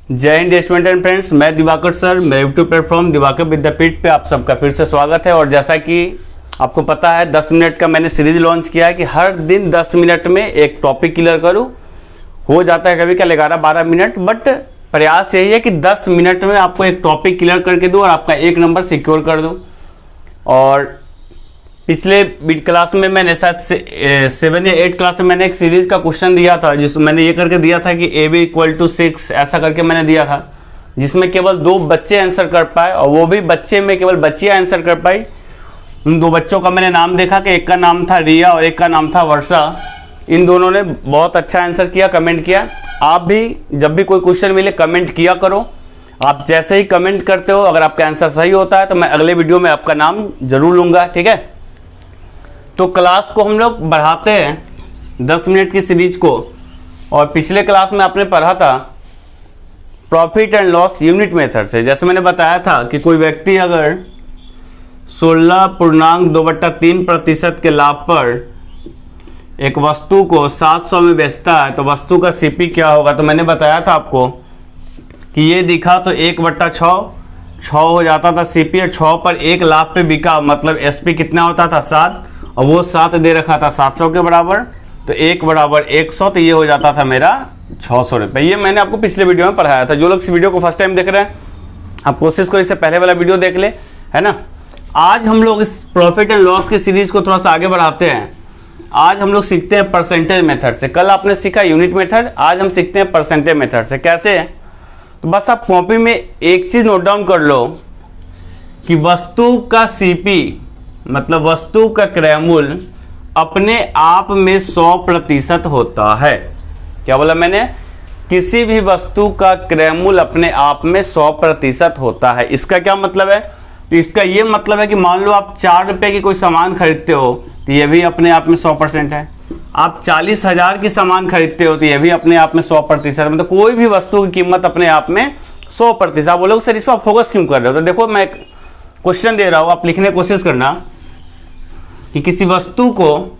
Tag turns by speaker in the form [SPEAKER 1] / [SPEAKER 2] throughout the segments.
[SPEAKER 1] जय Hind student and friends, मैं Diwakar sir, मेरे यूट्यूब प्लेटफॉर्म दिवाकर विद्यापीठ पे आप सबका फिर से स्वागत है। और जैसा कि आपको पता है 10 मिनट का मैंने सीरीज लॉन्च किया है कि हर दिन 10 मिनट में एक टॉपिक क्लियर करूं। हो जाता है कभी कभी 11-12 मिनट, बट प्रयास यही है कि 10 मिनट में आपको एक टॉपिक क्लियर करके दूँ और आपका एक नंबर सिक्योर कर दूँ। और पिछले क्लास में मैंने शायद 7 या 8 क्लास में मैंने एक सीरीज का क्वेश्चन दिया था, जिसमें मैंने ये करके दिया था कि AB = 6 ऐसा करके मैंने दिया था, जिसमें केवल 2 बच्चे आंसर कर पाए और वो भी बच्चे में केवल बच्चियाँ आंसर कर पाई। उन 2 बच्चों का मैंने नाम देखा कि एक का नाम था रिया और एक का नाम था वर्षा। इन दोनों ने बहुत अच्छा आंसर किया, कमेंट किया। आप भी जब भी कोई क्वेश्चन मिले कमेंट किया करो। आप जैसे ही कमेंट करते हो, अगर आपका आंसर सही होता है तो मैं अगले वीडियो में आपका नाम जरूर लूँगा, ठीक है। तो क्लास को हम लोग बढ़ाते हैं 10 मिनट की सीरीज को। और पिछले क्लास में आपने पढ़ा था profit and loss unit method से। जैसे मैंने बताया था कि कोई व्यक्ति अगर 16.2/3% के लाभ पर एक वस्तु को 700 में बेचता है तो वस्तु का CP क्या होगा। तो मैंने बताया था आपको कि ये दिखा तो 1/6 हो जाता था CP, और 6 पर 1 लाभ पे बिका, मतलब SP कितना होता था 7, और वो 7 दे रखा था 700 के बराबर, तो 1 = 100, तो ये हो जाता था मेरा 600 रुपये। ये मैंने आपको पिछले वीडियो में पढ़ाया था। जो लोग इस वीडियो को फर्स्ट टाइम देख रहे हैं, आप कोशिश करो इससे पहले वाला वीडियो देख ले, है ना। आज हम लोग इस प्रॉफिट एंड लॉस की सीरीज को थोड़ा सा आगे बढ़ाते हैं। आज हम लोग सीखते हैं परसेंटेज मेथड से। कल आपने सीखा यूनिट मेथड, आज हम सीखते हैं परसेंटेज मेथड से। कैसे है, तो बस आप कॉपी में एक चीज़ नोट डाउन कर लो कि वस्तु का CP मतलब वस्तु का क्रय मूल्य अपने आप में 100% होता है। क्या बोला मैंने, किसी भी वस्तु का क्रय मूल्य अपने आप में 100% होता है। इसका क्या मतलब है, तो इसका ये मतलब है कि मान लो आप 4 रुपये की कोई सामान खरीदते हो तो ये भी अपने आप में 100% है। आप 40,000 की सामान खरीदते हो तो ये भी अपने आप में 100%। मतलब कोई भी वस्तु की कीमत अपने आप में 100%। आप बोलोगे सर इस पर फोकस क्यों कर रहे हो, तो देखो मैं क्वेश्चन दे रहा हूँ, आप लिखने की कोशिश करना कि किसी वस्तु को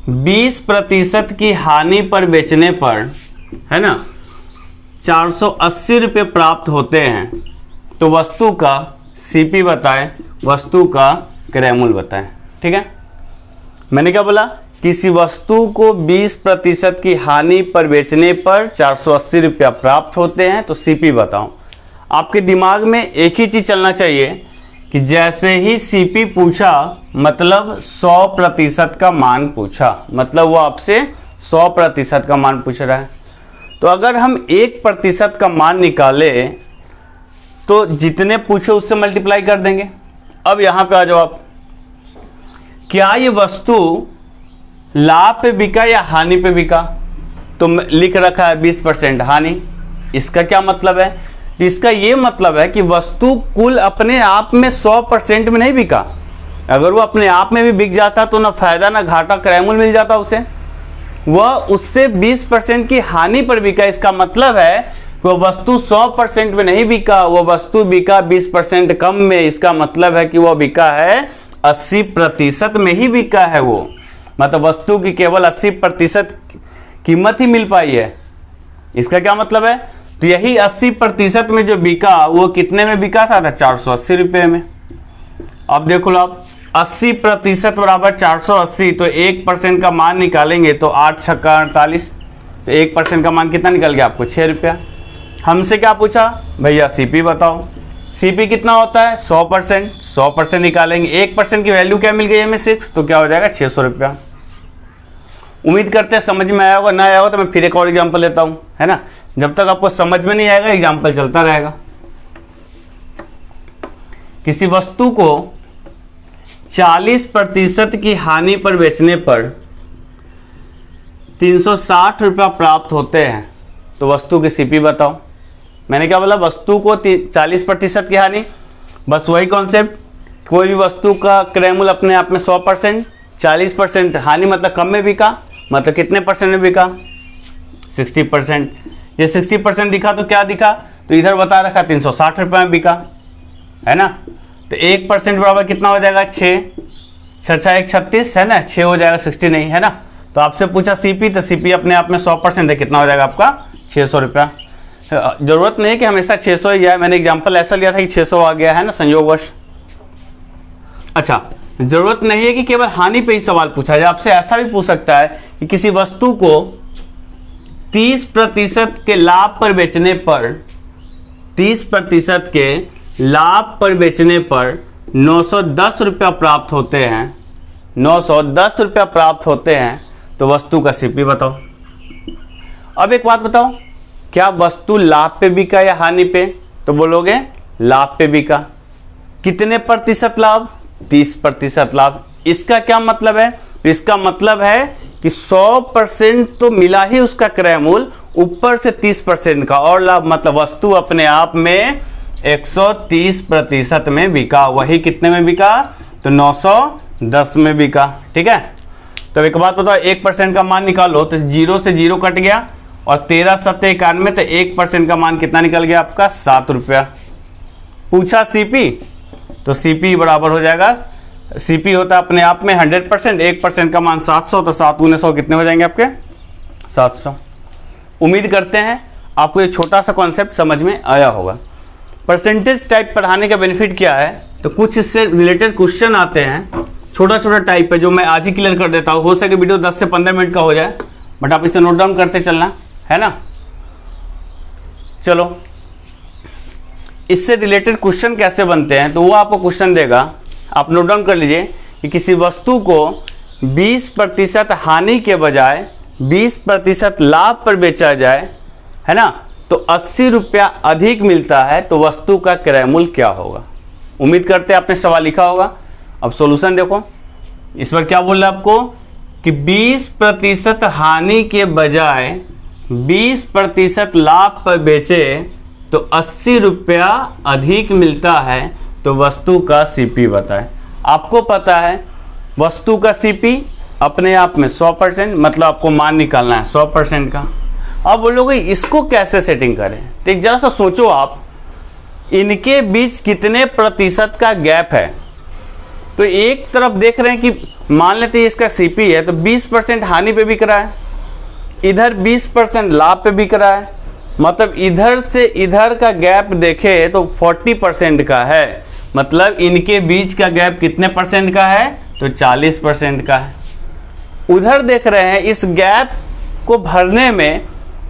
[SPEAKER 1] 20% की हानि पर बेचने पर, है ना, 480 रुपये प्राप्त होते हैं, तो वस्तु का CP बताएं, वस्तु का क्रय मूल्य बताएं। ठीक है, मैंने क्या बोला, किसी वस्तु को 20% की हानि पर बेचने पर 480 रुपया प्राप्त होते हैं, तो CP बताओ। आपके दिमाग में एक ही चीज़ चलना चाहिए कि जैसे ही CP पूछा मतलब 100% का मान पूछा, मतलब वो आपसे 100% का मान पूछ रहा है। तो अगर हम 1% का मान निकाले तो जितने पूछे उससे मल्टीप्लाई कर देंगे। अब यहाँ पे आ जाओ आप, क्या ये वस्तु लाभ पे बिका या हानि पे बिका, तो लिख रखा है 20% हानि। इसका क्या मतलब है, इसका ये मतलब है कि वस्तु कुल अपने आप में 100% में नहीं बिका। अगर वो अपने आप में भी बिक जाता तो ना फायदा ना घाटा, क्रय मूल्य मिल जाता उसे। वह उससे 20% की हानि पर बिका। इसका मतलब है वो वस्तु 100% में नहीं बिका, वो वस्तु बिका 20% कम में। इसका मतलब है कि वो बिका है 80% में ही बिका है वो, मतलब वस्तु की केवल 80% कीमत ही मिल पाई है। इसका क्या मतलब है, तो यही 80% में जो बिका वो कितने में बिका था 480 रुपये में। अब देखो लो आप, 80% बराबर 480, तो 1% का मान निकालेंगे तो 8 × 48, तो 1% का मान कितना निकल गया आपको 6 रुपया। हमसे क्या पूछा भैया CP बताओ, CP कितना होता है 100%, 100% निकालेंगे, 1% की वैल्यू क्या मिल गई हमें 6, तो क्या हो जाएगा 600 रुपया। उम्मीद करते हैं समझ में आया होगा, ना आया होगा तो मैं फिर एक और एग्जाम्पल लेता हूँ, है ना। जब तक आपको समझ में नहीं आएगा एग्जाम्पल चलता रहेगा। किसी वस्तु को 40% की हानि पर बेचने पर 360 रुपया प्राप्त होते हैं, तो वस्तु की CP बताओ। मैंने क्या बोला, वस्तु को 40% की हानि, बस वही कॉन्सेप्ट। कोई भी वस्तु का क्रय मूल्य अपने आप में 100%, 40% हानि मतलब कम में बिका, मतलब कितने % में बिका 60%। ये 60% दिखा तो क्या दिखा, तो इधर बता रखा 360 रुपये में बिका, है ना। तो 1% बराबर कितना हो जाएगा 6, 6 1 36, है ना, 6 हो जाएगा 60 नहीं, है ना। तो आपसे पूछा CP, तो CP अपने आप में 100% है, कितना हो जाएगा आपका 600 रुपया। जरूरत नहीं कि हमेशा 600 ही आए, मैंने एग्जांपल ऐसा लिया था कि 600 आ गया है ना संयोगवश। अच्छा, जरूरत नहीं है कि केवल हानि पे ही सवाल पूछा जाए, आपसे ऐसा भी पूछ सकता है कि किसी वस्तु को 30% के लाभ पर बेचने पर 30% के लाभ पर बेचने पर 910 रुपया प्राप्त होते हैं, 910 रुपया प्राप्त होते हैं, तो वस्तु का सीपी बताओ। अब एक बात बताओ, क्या वस्तु लाभ पे बिका या हानि पे? तो बोलोगे लाभ पे बिका। कितने प्रतिशत लाभ? 30% लाभ। इसका क्या मतलब है? इसका मतलब है कि 100% तो मिला ही उसका क्रय मूल्य, ऊपर से 30% का और लाभ, मतलब वस्तु अपने आप में 130% में बिका। वही कितने में बिका? तो 910 में बिका। ठीक है, तो एक बात बताओ, 1% का मान निकालो तो 0 से 0 कट गया और 13 7 91, तो 1% का मान कितना निकल गया आपका? 7 रुपया। पूछा सीपी, तो सीपी बराबर हो जाएगा, सीपी होता है अपने आप में 100%, 1% का मान 700, तो 7 गुने 100 कितने हो जाएंगे आपके? 700। उम्मीद करते हैं आपको ये छोटा सा कॉन्सेप्ट समझ में आया होगा। परसेंटेज टाइप पढ़ाने का बेनिफिट क्या है? तो कुछ इससे रिलेटेड क्वेश्चन आते हैं, छोटा छोटा टाइप है, जो मैं आज ही क्लियर कर देता हूँ। हो सके वीडियो 10 से 15 मिनट का हो जाए, बट आप इसे नोट डाउन करते चलना है ना। चलो, इससे रिलेटेड क्वेश्चन कैसे बनते हैं, तो वो आपको क्वेश्चन देगा, आप नोट डाउन कर लीजिए कि किसी वस्तु को 20% हानि के बजाय 20% लाभ पर बेचा जाए, है ना, तो 80 रुपया अधिक मिलता है, तो वस्तु का क्रय मूल्य क्या होगा? उम्मीद करते हैं आपने सवाल लिखा होगा। अब सॉल्यूशन देखो, इस पर क्या बोल रहा है आपको कि 20% हानि के बजाय 20% लाभ पर बेचे तो 80 रुपया अधिक मिलता है, तो वस्तु का सीपी बताए। आपको पता है वस्तु का सीपी अपने आप में 100%, मतलब आपको मान निकालना है 100% का। अब बोलोगे इसको कैसे सेटिंग करें, तो एक जरा सा सोचो आप, इनके बीच कितने प्रतिशत का गैप है। तो एक तरफ देख रहे हैं कि मान लेते हैं इसका सीपी है, तो 20% हानि पे बिक रहा है, इधर 20% लाभ पे बिक रहा है, मतलब इधर से इधर का गैप देखे तो 40% का है। मतलब इनके बीच का गैप कितने परसेंट का है? तो 40% का है। उधर देख रहे हैं इस गैप को भरने में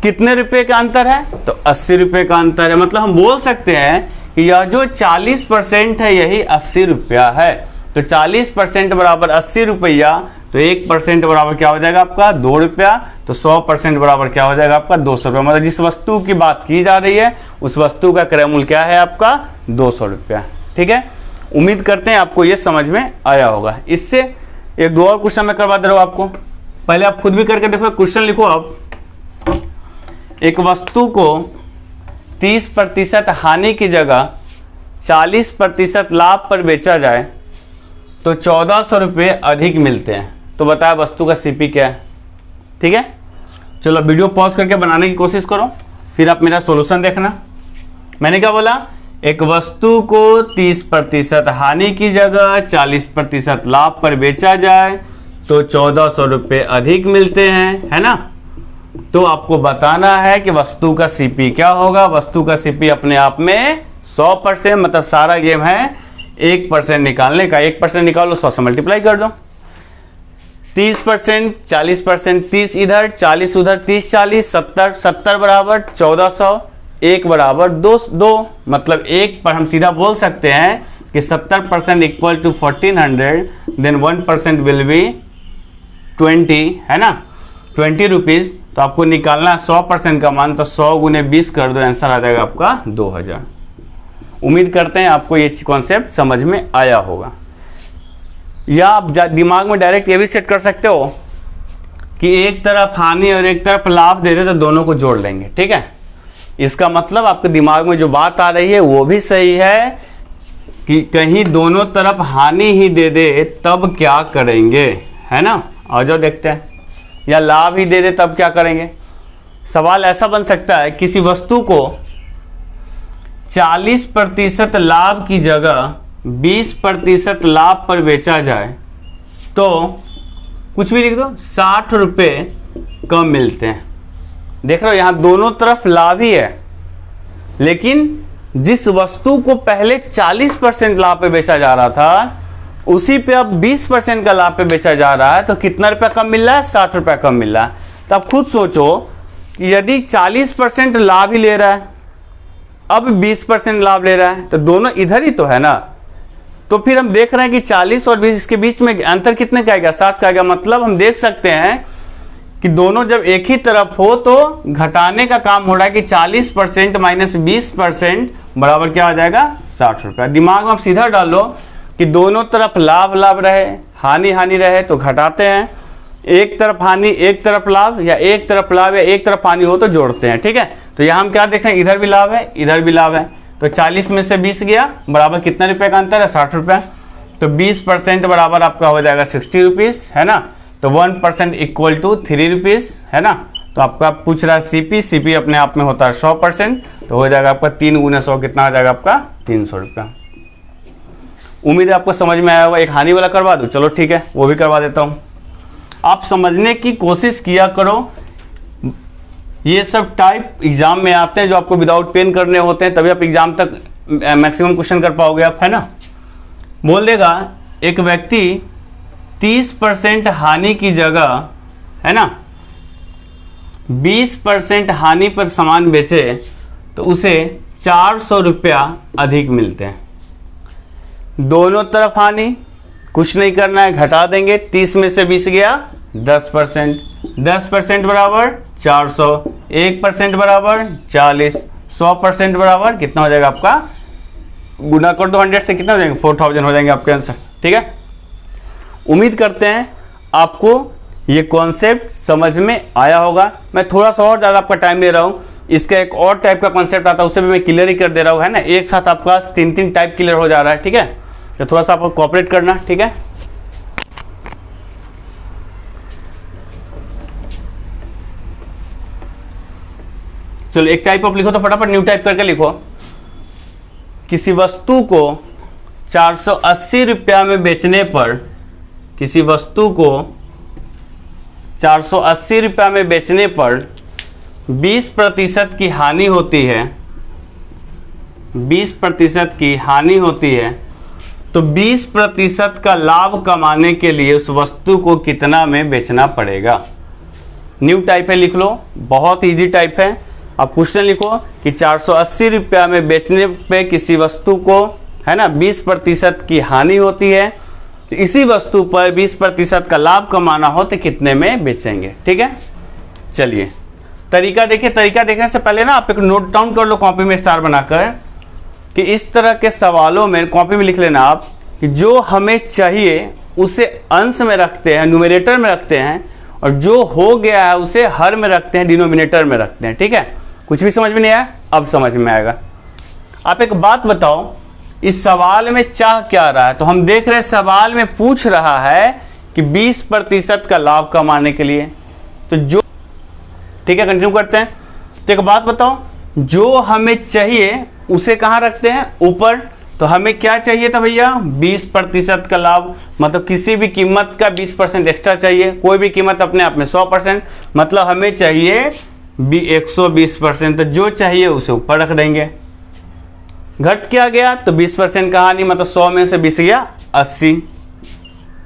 [SPEAKER 1] कितने रुपए का अंतर है? तो 80 रुपए का अंतर है। मतलब हम बोल सकते हैं कि यह जो 40% है यही 80 रुपया है। तो 40% बराबर 80 रुपया, तो 1% बराबर क्या हो जाएगा आपका? 2 रुपया। तो 100% बराबर क्या हो जाएगा आपका? 200 रुपया। मतलब जिस वस्तु की बात की जा रही है उस वस्तु का क्रय मूल्य क्या है आपका? 200 रुपया। ठीक है, उम्मीद करते हैं आपको ये समझ में आया होगा। इससे एक दो और क्वेश्चन मैं करवा दे रहा हूं आपको, पहले आप खुद भी करके देखो। क्वेश्चन लिखो आप, एक वस्तु को 30% हानि की जगह 40% लाभ पर बेचा जाए तो 1400 रुपये अधिक मिलते हैं, तो बताया वस्तु का सीपी क्या है। ठीक है, चलो वीडियो पॉज करके बनाने की कोशिश करो, फिर आप मेरा सॉल्यूशन देखना। मैंने क्या बोला? एक वस्तु को 30% हानि की जगह 40% लाभ पर बेचा जाए तो 1400 रुपये अधिक मिलते हैं, है ना। तो आपको बताना है कि वस्तु का सीपी क्या होगा। वस्तु का सीपी अपने आप में 100%, मतलब सारा गेम है 1% निकालने का। 1% निकालो, 100 से मल्टीप्लाई कर दो। 30%, 40%, 30 इधर 40 उधर, 30 40 70, 70 बराबर 1400, 1 बराबर 2, मतलब 1 पर हम सीधा बोल सकते हैं कि 70% equal to 1400, then 1% will be 20, है ना, 20 रुपीज़। तो आपको निकालना 100% का मान, तो 100 गुने 20 कर दो, आंसर आ जाएगा आपका 2000। उम्मीद करते हैं आपको ये कॉन्सेप्ट समझ में आया होगा। या आप दिमाग में डायरेक्ट ये भी सेट कर सकते हो कि एक तरफ हानि और एक तरफ लाभ दे रहे तो दोनों को जोड़ लेंगे। ठीक है, इसका मतलब आपके दिमाग में जो बात आ रही है वो भी सही है कि कहीं दोनों तरफ हानि ही दे दे तब क्या करेंगे, है ना। आ जाओ देखते हैं। या लाभ ही दे दे तब क्या करेंगे। सवाल ऐसा बन सकता है, किसी वस्तु को 40% लाभ की जगह 20% लाभ पर बेचा जाए तो कुछ भी लिख दो, 60 रुपये कम मिलते हैं। देख रहे हो, यहाँ दोनों तरफ लाभ ही है, लेकिन जिस वस्तु को पहले 40% लाभ पे बेचा जा रहा था उसी पे अब 20% का लाभ पे बेचा जा रहा है, तो कितना रुपया कम मिल रहा है? 60 रुपया कम मिल रहा है। तो आप खुद सोचो कि यदि 40% लाभ ही ले रहा है, अब 20% लाभ ले रहा है, तो दोनों इधर ही तो है ना। तो फिर हम देख रहे हैं कि 40 और 20 इसके बीच में अंतर कितने का आएगा? 60 का आएगा। मतलब हम देख सकते हैं कि दोनों जब एक ही तरफ हो तो घटाने का काम हो रहा है कि 40% माइनस 20% बराबर क्या आ जाएगा? 60 रुपया। दिमाग में आप सीधा डाल लो कि दोनों तरफ लाभ लाभ रहे, हानि हानि रहे तो घटाते हैं, एक तरफ हानि एक तरफ लाभ, या एक तरफ लाभ या एक तरफ हानि हो तो जोड़ते हैं। ठीक है, तो यहाँ हम क्या देख रहे हैं? इधर भी लाभ है इधर भी लाभ है, तो 40 में से 20 गया बराबर कितने रुपए का अंतर है? 60 रुपया। तो 20% बराबर आपका हो जाएगा 60 रुपीज़, है ना। तो 1% इक्वल टू 3 रुपीज़, है ना। तो आपका पूछ रहा है सीपी अपने आप में होता है 100%, तो हो जाएगा आपका 3 × 100 कितना आ जाएगा आपका? 300 रुपया। उम्मीद है आपको समझ में आया होगा। एक हानि वाला करवा दूँ? चलो ठीक है, वो भी करवा देता हूँ। आप समझने की कोशिश किया करो, ये सब टाइप एग्जाम में आते हैं जो आपको विदाउट पेन करने होते हैं, तभी आप एग्जाम तक मैक्सिमम क्वेश्चन कर पाओगे आप, है ना। बोल देगा एक व्यक्ति 30% हानि की जगह, है ना, 20% हानि पर सामान बेचे तो उसे 400 रुपया अधिक मिलते हैं। दोनों तरफ हानि, कुछ नहीं करना है, घटा देंगे। 30 में से 20 गया 10%, 10% बराबर 400, 1% बराबर 40, 100% बराबर कितना हो जाएगा आपका? गुना कर दो 100 से, कितना हो जाएंगे? 4000 हो जाएंगे आपके आंसर। ठीक है, उम्मीद करते हैं आपको ये कॉन्सेप्ट समझ में आया होगा। मैं थोड़ा सा और ज़्यादा आपका टाइम ले रहा हूँ, इसका एक और टाइप का कॉन्सेप्ट आता है उसे भी मैं क्लियर ही कर दे रहा हूँ, है ना। एक साथ आपका 3 टाइप क्लियर हो जा रहा है। ठीक है, तो थोड़ा सा आपको कोऑपरेट करना। ठीक है, चलो एक टाइप आप लिखो तो फटाफट न्यू टाइप करके लिखो। किसी वस्तु को 480 रुपया में बेचने पर, किसी वस्तु को 480 रुपया में बेचने पर 20% की हानि होती है, 20% की हानि होती है, तो 20% का लाभ कमाने के लिए उस वस्तु को कितना में बेचना पड़ेगा? न्यू टाइप है, लिख लो, बहुत इजी टाइप है। आप क्वेश्चन लिखो कि 480 रुपया में बेचने पे किसी वस्तु को, है ना, 20% की हानि होती है, तो इसी वस्तु पर 20% का लाभ कमाना हो तो कितने में बेचेंगे? ठीक है, चलिए तरीका देखिए। तरीका देखने से पहले ना आप एक नोट डाउन कर लो कॉपी में स्टार बनाकर, कि इस तरह के सवालों में कॉपी में लिख लेना आप कि जो हमें चाहिए उसे अंश में रखते हैं, न्यूमरेटर में रखते हैं, और जो हो गया है उसे हर में रखते हैं, डिनोमिनेटर में रखते हैं। ठीक है, कुछ भी समझ में नहीं आया? अब समझ में आएगा। आप एक बात बताओ, इस सवाल में चाह क्या रहा है? तो हम देख रहे हैं सवाल में पूछ रहा है कि 20% का लाभ कमाने के लिए, तो जो, ठीक है, कंटिन्यू करते हैं। तो एक बात बताओ, जो हमें चाहिए उसे कहाँ रखते हैं? ऊपर। तो हमें क्या चाहिए था भैया? 20% का लाभ, मतलब किसी भी कीमत का 20% एक्स्ट्रा चाहिए। कोई भी कीमत अपने आप में 100%, मतलब हमें चाहिए 120%। तो जो चाहिए उसे ऊपर रख देंगे। घट क्या गया? तो 20% का हानि, मतलब 100 में से 20 गया 80।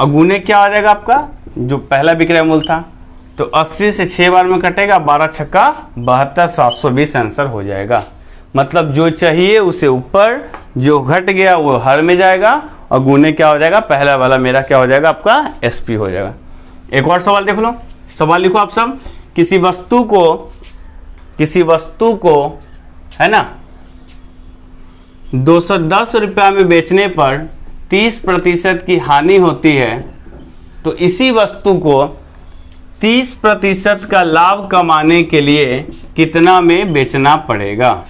[SPEAKER 1] और गुने क्या आ जाएगा आपका? जो पहला विक्रय मूल्य था, तो 80 से 6 बार में कटेगा, 12 छक्का 72, 720 आंसर हो जाएगा। मतलब जो चाहिए उसे ऊपर, जो घट गया वो हर में जाएगा, और गुने क्या हो जाएगा? पहला वाला मेरा क्या हो जाएगा? आपका एसपी हो जाएगा। एक और सवाल देख लो, सवाल लिखो आप सब। किसी वस्तु को, है ना, 210 रुपया में बेचने पर 30% की हानि होती है, तो इसी वस्तु को 30% का लाभ कमाने के लिए कितना में बेचना पड़ेगा?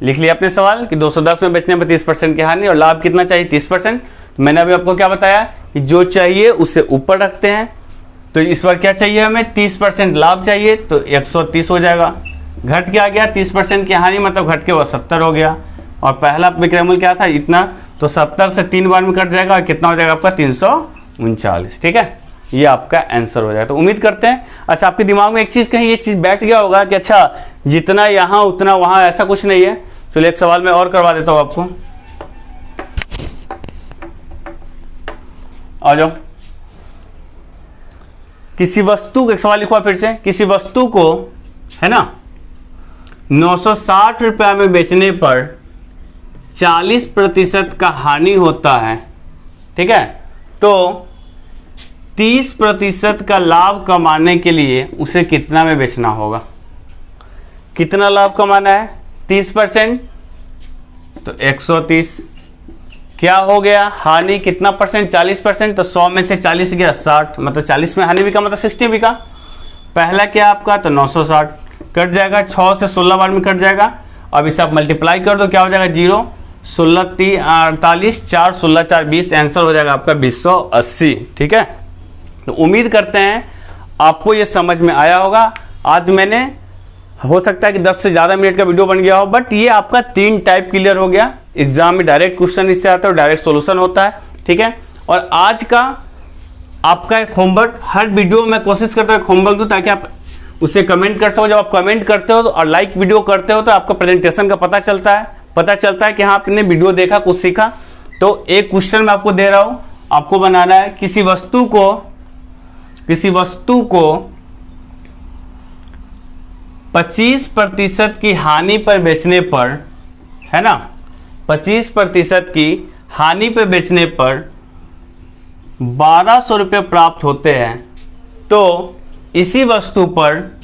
[SPEAKER 1] लिख लिया अपने सवाल कि 210 में बेचने पर 30% की हानि और लाभ कितना चाहिए? 30%। तो मैंने अभी आपको क्या बताया कि जो चाहिए उसे ऊपर रखते हैं। तो इस बार क्या चाहिए हमें? 30% लाभ चाहिए, तो 130 हो जाएगा। घट क्या गया? 30% की हानि, मतलब घट के वो 70 हो गया। और पहला विक्रय मूल्य क्या था? इतना, तो 70 से 3 बार में कट जाएगा, और कितना हो जाएगा आपका? 339। ठीक है, ये आपका आंसर हो जाएगा। तो उम्मीद करते हैं अच्छा आपके दिमाग में एक चीज़ कहीं ये चीज़ बैठ गया होगा कि अच्छा जितना यहाँ उतना वहाँ, ऐसा कुछ नहीं है। चलिए एक सवाल मैं और करवा देता हूँ आपको, आ जाओ। किसी वस्तु को, एक सवाल लिखवा फिर से, किसी वस्तु को है ना 960 रुपया में बेचने पर 40% का हानि होता है, ठीक है, तो 30% का लाभ कमाने के लिए उसे कितना में बेचना होगा? कितना लाभ कमाना है? 30%, तो 130। क्या हो गया? हानि कितना परसेंट? 40%, तो 100 में से 40 गया 60, मतलब 40 में हानि बिका, मतलब 60 बिका। पहला क्या आपका? तो 960 कट जाएगा, 6 से 16 बार में कट जाएगा। अब इसे आप मल्टीप्लाई कर दो, क्या हो जाएगा? 0 16 3 48, 4 16 4 20, आंसर हो जाएगा आपका 280। ठीक है, तो उम्मीद करते हैं आपको ये समझ में आया होगा। आज मैंने, हो सकता है कि 10 से ज़्यादा मिनट का वीडियो बन गया हो, बट ये आपका 3 टाइप क्लियर हो गया। एग्जाम में डायरेक्ट क्वेश्चन इससे आता है और डायरेक्ट सॉल्यूशन होता है, ठीक है। और आज का आपका एक होमवर्क, हर वीडियो में कोशिश करता हूँ होमवर्क दूँ ताकि आप उसे कमेंट कर सको। जब आप कमेंट करते हो तो और लाइक वीडियो करते हो तो आपका प्रेजेंटेशन का पता चलता है कि हाँ आपने वीडियो देखा, कुछ सीखा। तो एक क्वेश्चन मैं आपको दे रहा हूँ, आपको बनाना है किसी वस्तु को 25% की हानि पर बेचने पर, है ना, 25% की हानि पर बेचने पर 1200 रुपये प्राप्त होते हैं। तो इसी वस्तु पर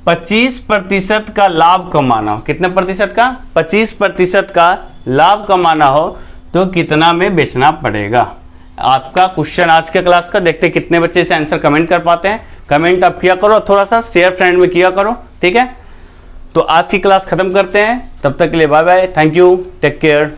[SPEAKER 1] 25% का लाभ कमाना हो, कितने प्रतिशत का? 25% का लाभ कमाना हो तो कितना में बेचना पड़ेगा? आपका क्वेश्चन आज के क्लास का, देखते कितने बच्चे इसे आंसर कमेंट कर पाते हैं। कमेंट आप किया करो, थोड़ा सा शेयर फ्रेंड में किया करो, ठीक है। तो आज की क्लास खत्म करते हैं, तब तक के लिए bye bye, thank you, take care.